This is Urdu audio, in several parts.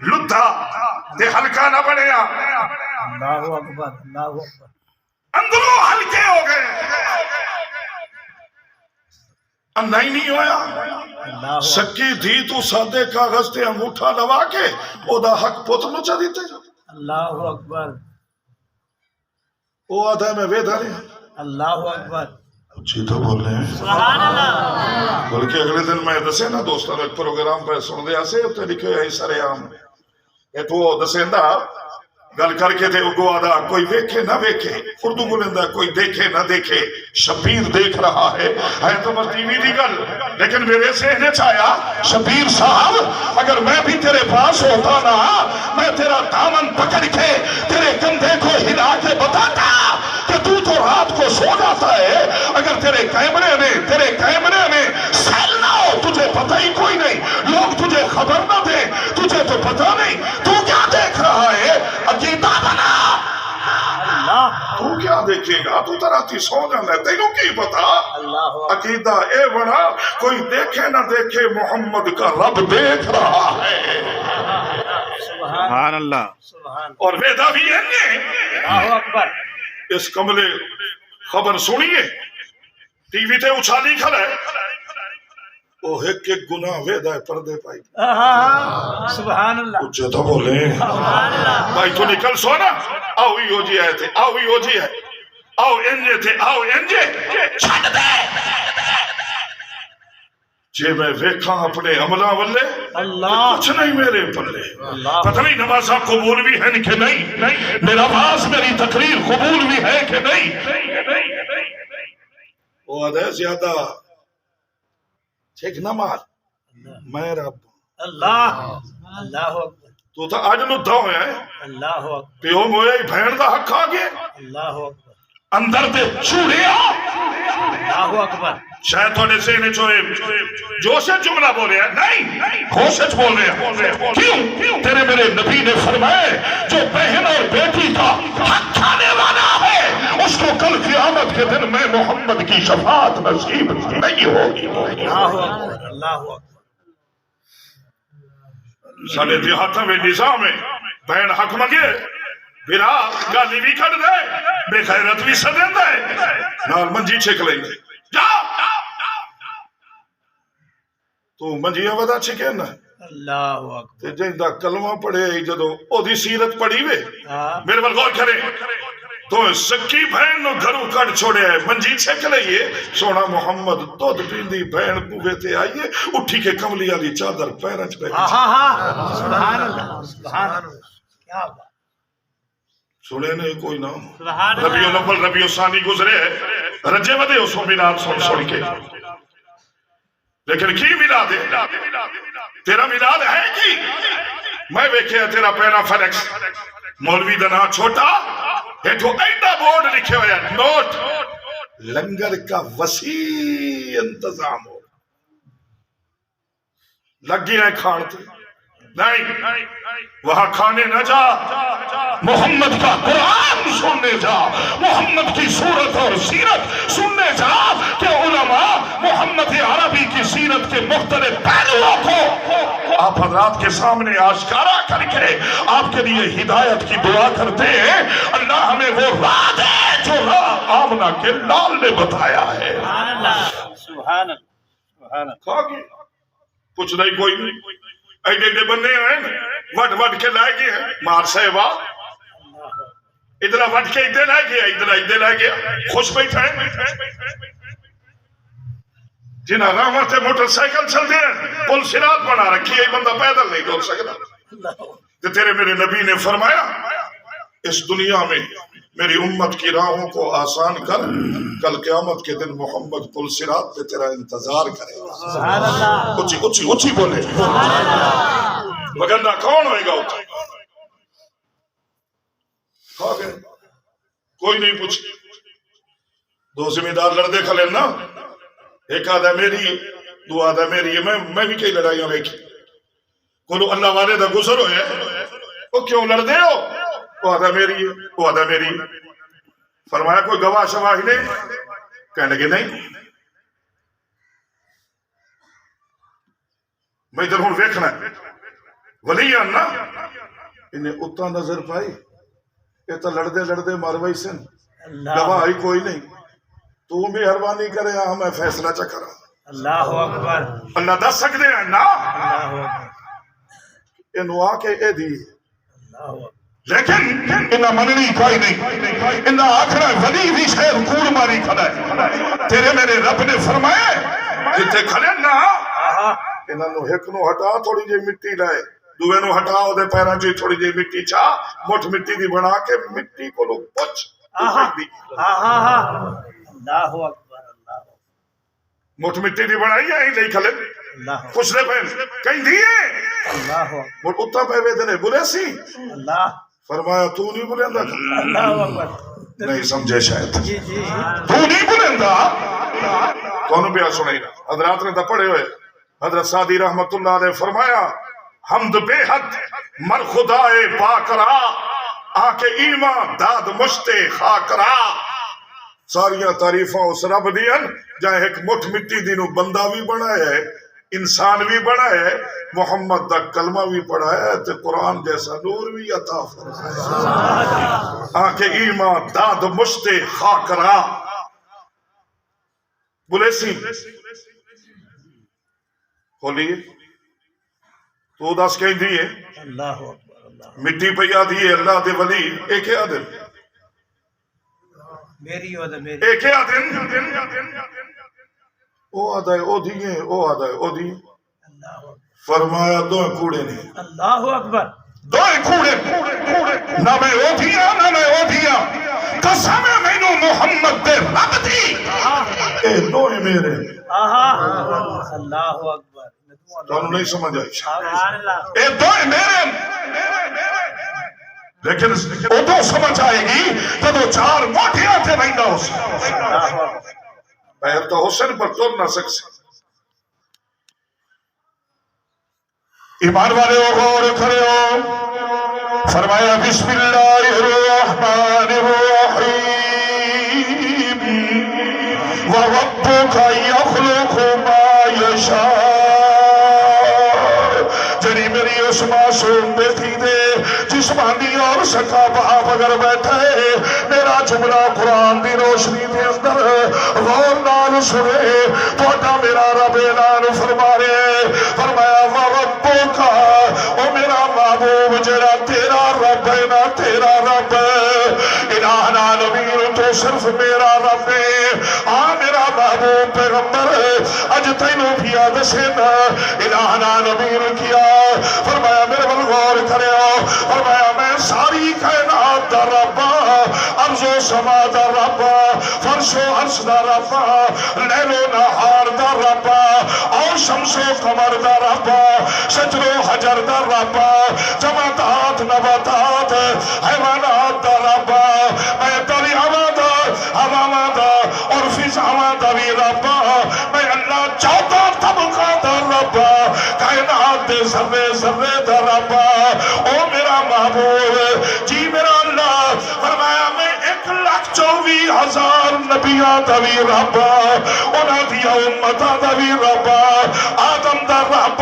لدھا تے ہلکا نہ بنیا، اللہ اکبر اللہ اکبر اندروں ہلکے ہو گئے، اندھا ہی نہیں ہویا۔ اللہ سکی تھی تو سادے کاغذ تے انگوٹھا لوا کے او دا حق پوت نو چا دیتے، اللہ اکبر او آدھا میں وے دھارے اللہ اکبر جی تو بول رہے ہیں سبحان اللہ بلکہ اگلے دن میں دسے نا دوستان ایک پروگرام پر سن دیا سے تے لکھے ہیں سارے عام ایک وہ دسیندہ گل کر کے تھے اگو آدھا کوئی ویکھے نہ ویکھے، اردو بولندہ کوئی دیکھے نہ دیکھے، شبیر دیکھ رہا ہے تو بس ٹی وی دی گل، لیکن میرے سے نے چاہیا شبیر صاحب اگر میں بھی تیرے پاس ہوتا نا میں تیرا دامن پکڑ کے تیرے کندھے کو ہلا کے بتاتا کہ تو رات کو سو جاتا ہے، اگر تیرے کیمرے میں سیل نہ ہو، تجھے پتہ ہی کوئی نہیں، لوگ تجھے خبر نہ دیں، تجھے تو پتہ نہیں تو کیا دیکھ رہا ہے، عقیدہ بنا۔ اللہ تو کیا دیکھے گا، تو تراتی سو جانا ہے، تینوں کی پتا اللہ عقیدہ اے بنا کوئی دیکھے نہ دیکھے محمد کا رب دیکھ رہا ہے، سبحان اللہ سبحان اور ویدہ بھی ہے اللہ اکبر اس کملے خبر سنیے ٹی وی تے اچھالی کھڑا ہے او ایک ایک گناہ ویدہ پردے پائی سبحان اللہ اچھے تو بولے سبحان اللہ بھائی تو نکل سو نا آؤ ہی ہو جی آئے تھے، آؤ ہی ہو جی ہے، آؤ انجے تھے، آؤ انجے چھڑ دے جے میں ویکھاں اپنے عملہ والے اللہ کچھ نہیں میرے پلے، اللہ پتہ نہیں نمازہ قبول بھی ہے کہ نہیں، میرا باز میری تقریر قبول بھی ہے کہ نہیں، وہ آدھے زیادہ ٹھیک نہ مار میں رب اللہ اللہ اکبر تو تھا آج نو دھو ہے اللہ اکبر پیو مویا ہی بھین دا حق آگے اللہ اکبر اندر دے چوڑیا اللہ اکبر شاید تو نے سے نے جو سے جملہ بولے ہیں نہیں خوشت بول رہے ہیں کیوں تیرے میرے نبی نے فرمائے جو بہن اور بیٹی کا حق کھانے والا ہے اس کو کل قیامت کے دن میں محمد کی شفاعت نصیب نہیں ہوگی۔ اللہ اکبر اللہ اکبر ساڑھے دیہاتوں میں نظام ہے بہن حق منگے بھرا گالی بھی کھڑ دے بے خیرت بھی سدن دے نال منجی چھک لیں گے جا تو منجیاں ودا چھکے نا اللہ اکبر تے جہاں کلمہ پڑھے جدو او دی سیرت پڑھی وے میرے بل غور کریں تو سکی بہن نو گھروں کڑ چھوڑے ہے منجی چھک لئیے سونا محمد دودھ پیندی بہن بوے تے آئیے اٹھی کے کملی علی چادر پیرنچ پہ سبحان اللہ سبحان اللہ کیا بات سنے نہیں کوئی نام سبحان اللہ ربیع الاول ربیع الثانی گزرے ہے رجے ودے اس کو میلاد سن کے لیکن کی میلاد ہے تیرا میلاد ہے کی میں ویکھے تیرا پیرا فلیکس مولوی دنا چھوٹا ایٹھو ایڈا بورڈ لکھے ہویا نوٹ لنگر کا وسیع انتظام ہو لگی ہے کھانتے نہیں وہاں کھانے نہ جا محمد کا قرآن سننے جا محمد کی صورت اور سیرت سننے جا کہ علماء محمد عربی کی سیرت کے مختلف پہلوؤں کو آپ حضرات کے سامنے آشکارا کر کے آپ کے لیے ہدایت کی دعا کرتے ہیں اللہ ہمیں وہ راہ دے جو راہ آمنہ کے لال نے بتایا ہے سبحان اللہ کھاگے کچھ نہیں کوئی نہیں ایڈے ایڈے بننے ہیں وٹ وٹ کے لائے گئے ہیں مار صاحبہ ادھر وٹ کے ادھر لائے گیا ادھر لائے گیا خوش بیٹھا ہے جن آرامہ سے موٹر سائیکل چلتے ہیں پل سرات بنا رکھی ہے بندہ پیدل نہیں ڈول سکتا کہ تیرے میرے نبی نے فرمایا اس دنیا میں میری امت کی راہوں کو آسان کر کل قیامت کے دن محمد پل سرات پہ تیرا انتظار کرے سبحان اللہ اچھی اچھی اچھی بولے مگر نہ کون ہوئے گا اتنا کھا گئے کوئی نہیں پوچھ دو ذمہ دار لڑدے کھلے نا ایک آدھا میری دو آدھا میری میں بھی کئی لڑائیاں دیکھی کونو اللہ والے دا گزر ہوئے وہ کیوں لڑدے ہو وہ آدھا میری ہے وہ آدھا میری فرمایا کوئی گواہ شواہی نہیں کہنے لگے نہیں میں ادھر ہوں ویکھنا ہے ولی نا انہیں اتنا نظر پائی یہ تو لڑدے لڑدے مر وئی سن گواہی کوئی نہیں تو مہربانی کرے ہاں میں فیصلہ چکرا اللہ اکبر اللہ دس سکتے ہیں نا اللہ اکبر انہوں آ کے اے دی اللہ اکبر لیکن انہاں مننی کوئی نہیں انہاں آخرا ولی بھی شہر کوڑ ماری کھڑا ہے تیرے میرے رب نے فرمائے جتے کھڑے نا انہاں نو ایک نو ہٹا تھوڑی جی مٹی لائے دوے نو ہٹا او دے پیراں چ تھوڑی جی مٹی چا مٹھ مٹی دی بنا کے مٹی کو لو پچ اللہ اکبر اللہ مٹھ مٹی دی بنائی ہے نہیں کھلے اللہ خوش نے پہن کہیں دیئے اللہ مٹھ اتنا پہ بے دنے بلے سی اللہ فرمایا تو نہیں بلندہ اللہ اکبر نہیں سمجھے شاید جی جی تو نہیں بلندہ کون پہ سنائی نا حضرات نے تو پڑھے ہوئے حضرت سعدی رحمت اللہ علیہ فرمایا حمد بے حد مر خدائے پاکرا آکے ایمان داد مشتے خاکرا ساریاں تعریفاں اس رب دین جہاں ایک مٹھ مٹی دینوں بندہ بھی بنا ہے انسان بھی بنا ہے محمد دا کلمہ بھی پڑھا ہے تو قرآن جیسا نور بھی عطا فرمایا آکے ایمان داد مشتے خاکرا بولے سی کھولیے تو دس کہیں دیئے اللہ اکبر اللہ مٹی پہ دیئے اللہ دے ولی ایک ہے آدم میری اور میری ایک ہے آدم او آدھائے او دیئے او آدھائے او دیئے اللہ اکبر فرمایا دو کوڑے نہیں اللہ اکبر دو کوڑے نہ میں او دیا نہ میں او دیا قسم میں نو محمد دے رب دی اے دو میرے اللہ اکبر تو نہیں سمجھ آئی سبحان اللہ اے دو میرے لیکن ادو سمجھ آئے گی تو چار موٹیاں تھے رہندا ہو پیر تو حسن پر تر نہ سکسی ایمان والے غور کرے ہو فرمایا بسم اللہ الرحمن الرحیم وَرَبُّكَ يَخْلُقُ مَا يَشَاءُ جنی میری اس معصوم بیٹی دے جسمانی اور سکا باپ اگر بیٹھے میرا جملہ قرآن دی روشنی دے اندر غور نال سنے تو اٹھا میرا رب اعلان فرمایا وَرَبُّكَ او میرا محبوب جڑا تیرا رب ہے نا تیرا رب الہ العالمین تو صرف میرا رب ہے میرا محبوب پیغمبر اج تینوں بھی آدھے نا الہ العالمین کیا فرمایا میرے بل غور کرے ہو فرمایا میں ساری کائنات دا رب ارض و سما دا رب فرش و عرش دا رب لیل و نہار دا رب اور شمس و قمر دا رب شجر و حجر دا رب جمادات نباتات حیوانات دا رب میں دریاواں دا ہواواں دا اور فضاواں دا بھی رب میں اللہ چاہتا طبقہ دا رب کائنات دے ذرے ذرے دا رب او میرا محبوب جی میرا اللہ فرمایا میں 1,24,000 نبیاں دا بھی رب انہاں دیا امتاں دا بھی رب آدم دا رب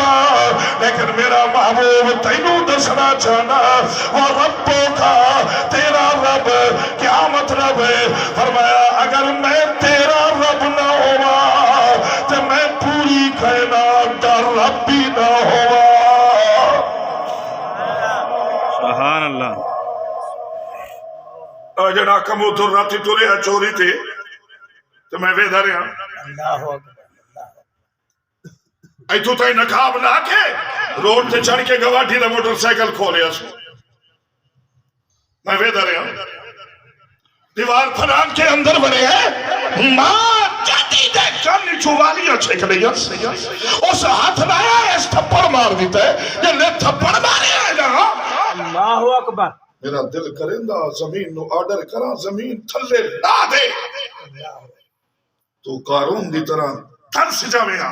لیکن میرا محبوب تینوں دسنا چاہنا وہ ربوں کا تیرا رب کیا مطلب ہے فرمایا اگر میں تیرا رب نہ ہوا تو میں پوری کائنات دا رب بھی نہ ہوا سبحان اللہ جڑا کبوتر راتی تریا چوری تے تو میں ویدا رہا اللہ اکبر ایتھو تائی نقاب لا کے روڈ تے چڑھ کے گواٹھی دا موٹر سائیکل کھولیا سو میں ویدا رہا دیوار پھنان کے اندر بنے ہیں ماں جاتی دے کانی چوالیاں چھک لیا اس ہاتھ لایا اس تھپڑ مار دیتا ہے یہ لے تھپڑ مارے ہیں نا اللہ اکبر میرا دل کرندہ زمین نو آرڈر کرا زمین تھلے لا دے تو قارون دی طرح ترس جاویا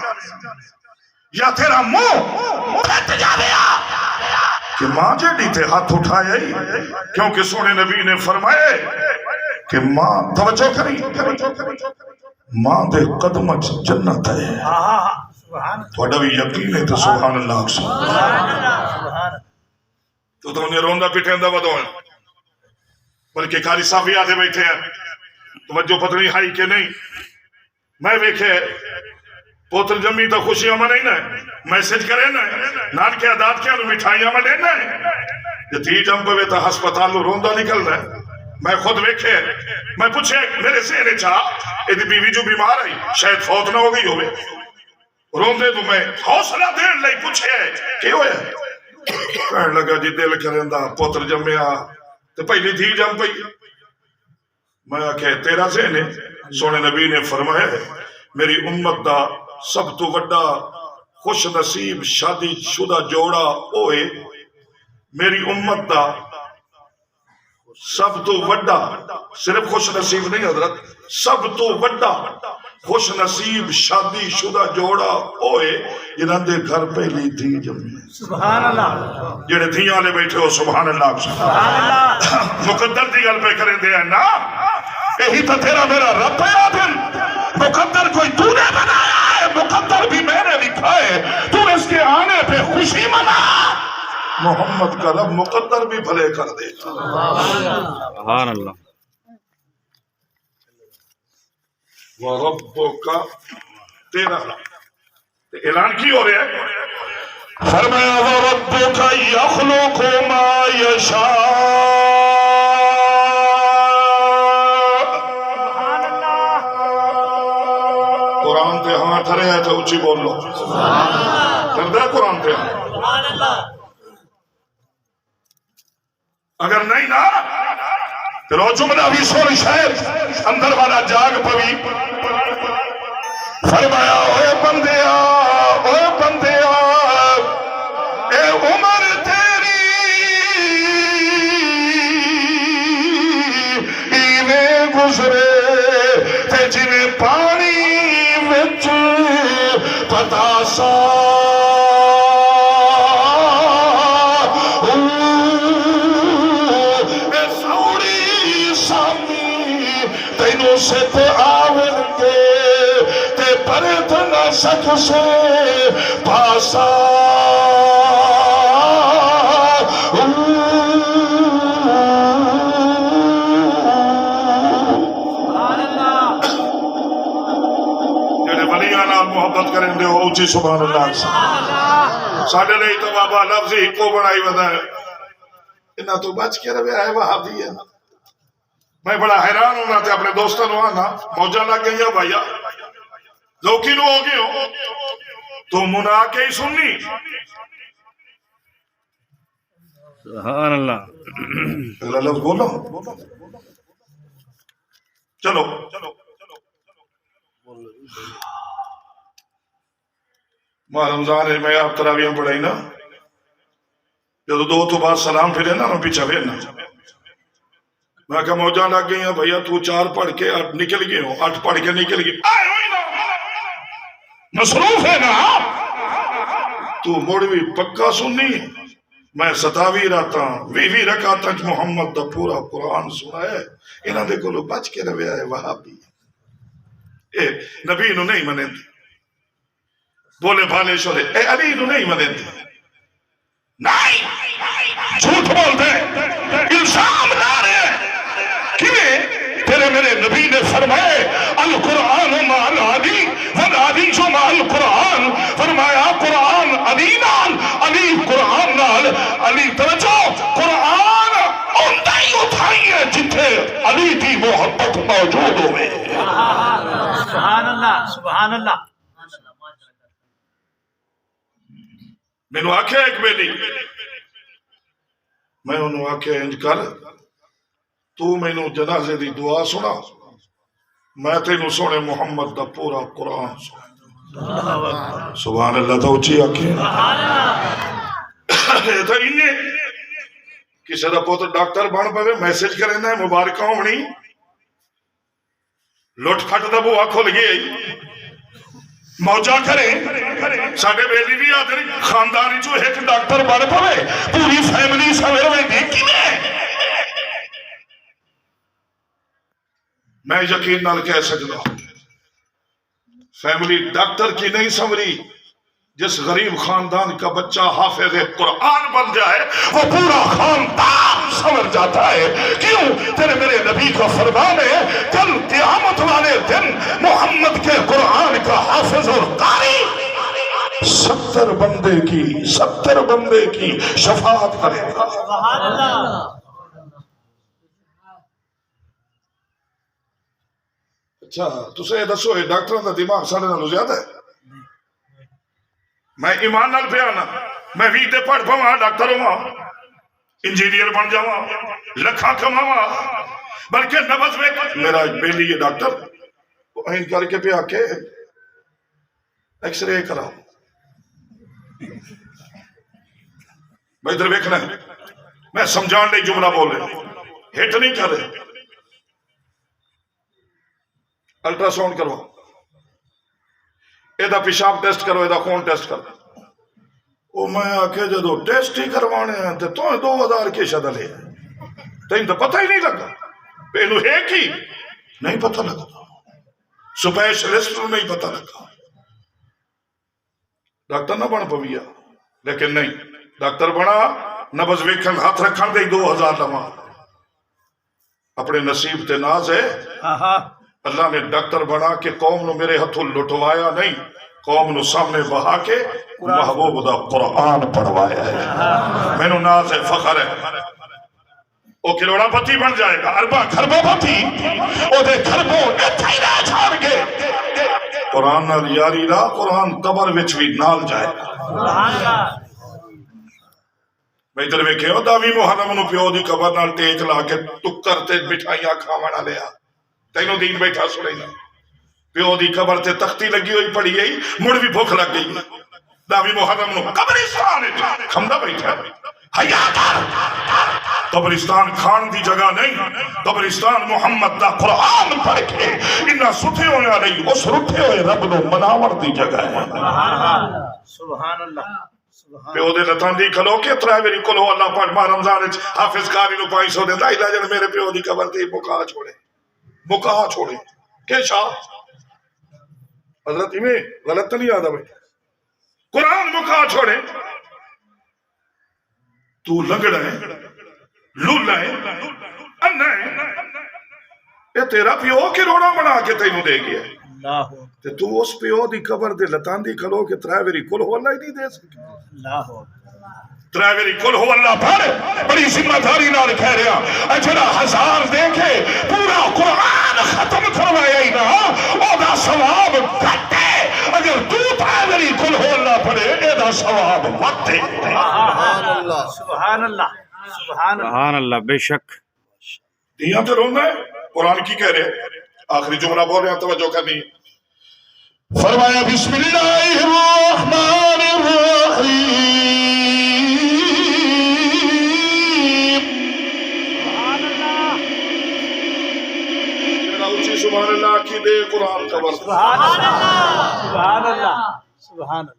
یا تیرا منہ پھٹ جاویا کہ ماں جڑی تے ہاتھ اٹھائے کیونکہ سونے نبی نے فرمائے کہ ماں توجہ کری ماں دے قدم جنت ہے سبحان تھوڑا بھی یقین ہے تو سبحان اللہ اللہ تو انہیں روندا پٹیندا ودو بلکہ قاری صاحب بھی آتے بیٹھے ہیں توجہ پتنی ہائی کہ نہیں میں ویکھے پوتر جمی تو خوشیاں منائی نا میسج کرے نا نان کے عداد کے مٹھائیاں منائی نا یہ تھی جم پوے تو ہسپتال روندا نکل رہا ہے میں خود ویکھے میں پوچھے میرے سینے چاہ یہ بیوی جو بیمار آئی شاید فوت نہ ہو گئی ہوئے روندے تو میں حوصلہ دین لئی پوچھے کہ ہوئے کہنے لگا جی دل کرندہ پوتر جمیا تو پہلی دھی جم پئی میں آکھے تیرا سینے سونے نبی نے فرمایا میری امت دا سب تو وڈا خوش نصیب شادی شدہ جوڑا ہوئے میری امت دا سب تو وڈا صرف خوش نصیب نہیں حضرت سب تو وڈا خوش نصیب شادی شدہ جوڑا ہوئے جنہاں دے گھر پہلی دھی جمعی سبحان اللہ جڑے دھیاں لے بیٹھے ہو سبحان اللہ سبحان اللہ مقدر دی گل پہ کریں دے ہیں نا یہی تو تیرا میرا رب ہے آدم مقدر کوئی تو نے بنایا ہے مقدر بھی میں نے لکھا ہے تو اس کے آنے پہ خوشی منا محمد کا رب مقدر بھی بھلے کر دے سبحان اللہ وَرَبُّكَ تیرا اعلان کی ہو رہے ہیں فرمایا وَرَبُّكَ يَخْلُقُ مَا يَشَاءُ قرآن تے ہاں تھرے ہے تو اچھی بول لو کردہ قرآن تے ہاں اگر نہیں نا پھر وہ جملہ بھی سوری شاید اندر والا جاگ پوی فرمایا اے بندیا اے عمر تیری ایویں گزرے تے جنہیں پانی وچ پتاسا سے تے آون گے تے پرد نہ سک سے پاسا جڑے ولیاں نال محبت کریں دے ہو اونچی سبحان اللہ ساڈے لئی تو بابا لفظ ہی کو بنائی ودا ہے انہاں تو بچ کے رہے ہے وہابی ہے میں بڑا حیران ہونا تھے اپنے دوستوں نے آنا موجہ لگ گئی یا بھائیا لوکی نو ہو گئے ہو تو منا کے ہی سننی سبحان اللہ اگلا لفظ بولو چلو ماہ رمضان ہے میں آپ تراویاں پڑھائی نا جب دو تو بعد سلام پھرے نا میں پیچھا پھرنا میں کہا موجہ لگ گئی ہیں بھئیہ تو 4 پڑھ کے 8 نکل گئے ہو 8 پڑھ کے نکل گئے آئے ہوئی نا مصروف ہے نا تو موڑوی پکا سننی میں 27 راتاں 20 رکعتاں محمد دا پورا قرآن سنا ہے انہاں دے کولو بچ کے رویا ہے وہابی اے نبی نو نہیں منیں دی بولے بھالے شولے اے علی نو نہیں منیں دی نہیں جھوٹ بول دے الزام نہ رہے تیرے میرے نبی نے فرمائے القرآن مع العلی والعلی جو مع القرآن فرمایا قرآن علی نال علی قرآن نال علی توجہ قرآن اندہ ہی اٹھائی ہے جتھے علی کی محبت موجود ہوئے سبحان اللہ سبحان اللہ میں نے آکھے ایک بیلی میں انہوں آکھے انج کر تو میں نے جنازے دی دعا سنا میں تینوں سونے محمد دا پورا قرآن سنا سبحان اللہ تو اچھی آکھے تو انہیں کسی دا پوتر ڈاکٹر بان پہ میسج کریں ہے مبارکہ ہونی لوٹ پھٹ دا بوا کھول گئی موجہ کریں ساڑھے بیلی بھی آتے ہیں خاندانی جو ایک ڈاکٹر بان پہ پوری فیملی سویر میں دیکھی میں یقین نال کہہ سکتا ہوں فیملی ڈاکٹر کی نہیں سمری جس غریب خاندان کا بچہ حافظ قرآن بن جائے وہ پورا خاندان سمجھ جاتا ہے. کیوں؟ تیرے میرے نبی کا فرمان ہے کل قیامت والے دن محمد کے قرآن کا حافظ اور قاری 70 بندے کی شفاعت کرے گا. سبحان اللہ. اچھا تسے دسو یہ ڈاکٹر کا دماغ سارے نالوں زیادہ ہے؟ میں ایمان نال پیانا میں بھی تے پڑھ پاواں ڈاکٹر ہواں انجینئر بن جاواں لکھاں کماواں بلکہ نبض میں میرا بیلی ہے ڈاکٹر این کر کے پیا کے ایکس رے کراؤ میں ادھر دیکھنا ہے میں سمجھان نہیں جملہ بول رہے ہٹ نہیں کر رہے. الٹرا ساؤنڈ کرو یہ پیشاب ٹیسٹ کرو یہ خون ٹیسٹ کرو. وہ میں آکے جدو ٹیسٹ ہی کروانے ہیں تو 2000 کے شدہ لے تین تو پتہ ہی نہیں لگا پہلو ہے کی نہیں پتہ لگا سپیشلسٹ نہیں پتہ لگا. ڈاکٹر نہ بن پویا لیکن نہیں ڈاکٹر بنا نبض ویکھن ہاتھ رکھن دے 2000 لواں اپنے نصیب تے ناز ہے. اللہ نے ڈاکٹر بنا کے قوم نو میرے ہتھوں لٹوایا نہیں قوم نو سامنے بہا کے محبوب دا قرآن پڑھوایا ہے. میں نو ناز ہے فخر ہے. وہ کروڑا پتی بن جائے گا اربا خربا پتی او دے خربوں ایتھے ہی نہ چھاڑ کے قرآن نال یاری لا قرآن قبر وچ بھی نال جائے گا. سبحان اللہ. میں ادھر ویکھے ہو داوی محرم نو پیو دی قبر نال ٹیک لا کے ٹکر تے مٹھائیاں کھاونا لیا تینوں دین بیٹھا سنے گا پیو دی قبر تے تختی لگی ہوئی پڑی گئی مڑ بھی بھوک لگ گئی داوی محرم نو قبرستان کھمدا بیٹھا حیا کر قبرستان کھان دی جگہ نہیں قبرستان محمد دا قرآن پڑھ کے انہاں سٹھے ہویا نہیں اس رٹھے ہوئے رب نو مناور دی جگہ ہے. سبحان اللہ. پیو دے لتان دی کھلو کے ترائے میری کل ہو اللہ پاک ماہ رمضان حافظ کاری نو 500 دے دا علاجن میرے پیو دی قبر تے مکاہ چھوڑے کہ شاہ حضرت میں غلط نہیں آدھا بھائی قرآن مکاہ چھوڑے تو لنگڑا ہے لولا ہے انہ ہے یہ تیرا پیو کی روڑا بنا کے تینوں دے گیا تے تو اس پیو دی قبر دے لتان دی کھلو کے ترائے کل ہو اللہ ہی نہیں دے سکے. ترائے کل ہو اللہ پڑھ بڑی ذمہ داری نال کہہ رہا اجڑا 1000 دیکھے پورا قرآن ختم کروایا ہی نہ او دا ثواب گھٹے اگر تو ترائے کل ہو اللہ پڑھے اے دا ثواب وقتے. سبحان اللہ. سبحان اللہ. سبحان اللہ. بے شک دیاں تے رونا ہے قرآن کی کہہ رہے آخری جملہ بول رہے ہیں توجہ کرنی فرمایا بسم اللہ الرحمن الرحیم. سبحان اللہ کی دے قرآن کا برس سبحان اللہ. سبحان اللہ. سبحان اللہ.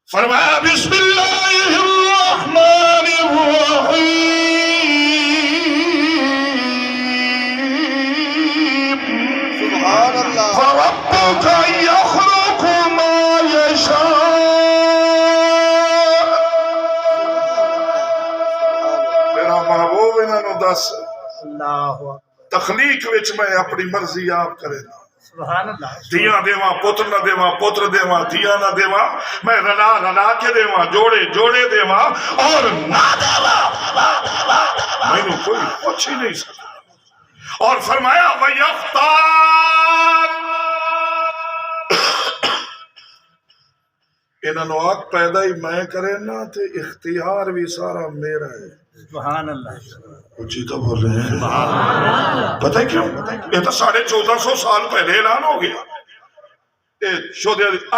فرمایا بسم اللہ الرحمن الرحیم. سبحان اللہ. فربک یخلق ما یشاء. میرا محبوب انہوں نے دس اللہ تخلیق وچ میں اپنی مرضی آپ کرے سبحان اللہ. دیاں دیواں پتر نہ دیواں پتر دیواں دیاں نہ دیواں میں رلا کے دیواں جوڑے جوڑے دیواں اور نہ دیواں میں نے کوئی پوچھ ہی نہیں سکتا. اور فرمایا وَيَخْتَارِ انہوں آگ پیدا ہی میں کرے نا تے اختیار بھی سارا میرا ہے. سبحان اللہ. اچھی تو بول رہے ہیں پتہ کیوں یہ تو 1450 سال پہلے اعلان ہو گیا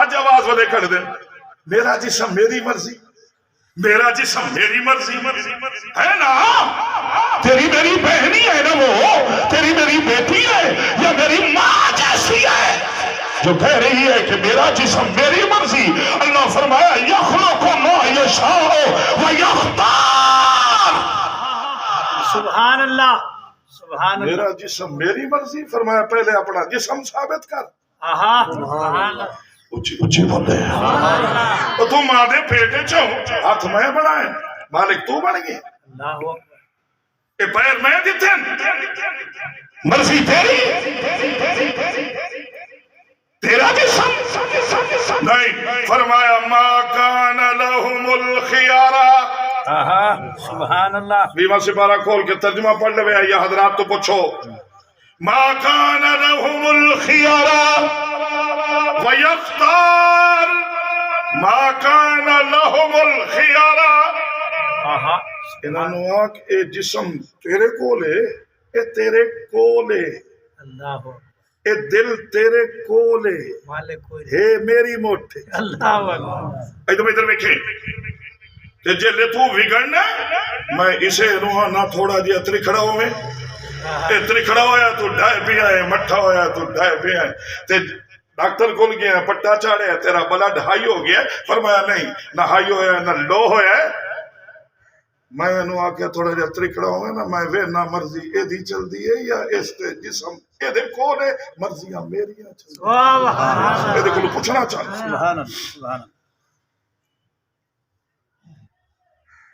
آج آواز ودے کر دیں میرا جسم میری مرضی میرا جسم میری مرضی ہے نا. تیری میری بہنی ہے نا وہ تیری میری بیٹی ہے یا میری ماں جیسی ہے جو کہہ رہی ہے کہ میرا جسم میری مرضی. اللہ فرمایا یخلق ما یشاء ویختار. سبحان اللہ. سبحان اللہ. میرا جسم میری مرضی فرمایا پہلے اپنا جسم ثابت کر. سبحان اللہ. اچھی اچھی بولے تو تم ماں دے پیٹے چوں ہاتھ میں بنائے مالک تو بن گئے اے پیر میں دیتے مرضی تیری تیرا جسم نہیں فرمایا ما کان لہم الخیارہ سبحان اللہ بیمہ سپارہ کھول کے ترجمہ پڑھ لے یا حضرات تو پوچھو ما کان لہم الخیارہ ویختار ما کان لہم الخیارہ انہوں نے آکھ اے جسم تیرے کولے اے تیرے کولے اللہ اے دل تیرے کولے مالک کوئی ہے میری موٹے اللہ اکبر ایدم ادھر بیکھیں کہ جلے تو بگڑنا میں اسے روحانا تھوڑا جی اتری کھڑا ہوں میں اتری کھڑا ہویا تو ڈھائے بھی آئے مٹھا ہویا تو ڈھائے بھی آئے تے ڈاکٹر کھول گیا پٹا چاڑے تیرا بلڈ ہائی ہو گیا فرمایا نہیں نہ ہائی ہویا نہ لو ہویا میں انہوں آکے تھوڑا جی اتری کھڑا ہوں نا میں وے نہ مرضی اے دی چل دیئے یا اس تے جسم اے دے کولے مرضیاں میریاں چل دیئے اے دے کلو پوچھنا چاہتا سبحان اللہ سبحان اللہ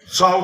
ساؤ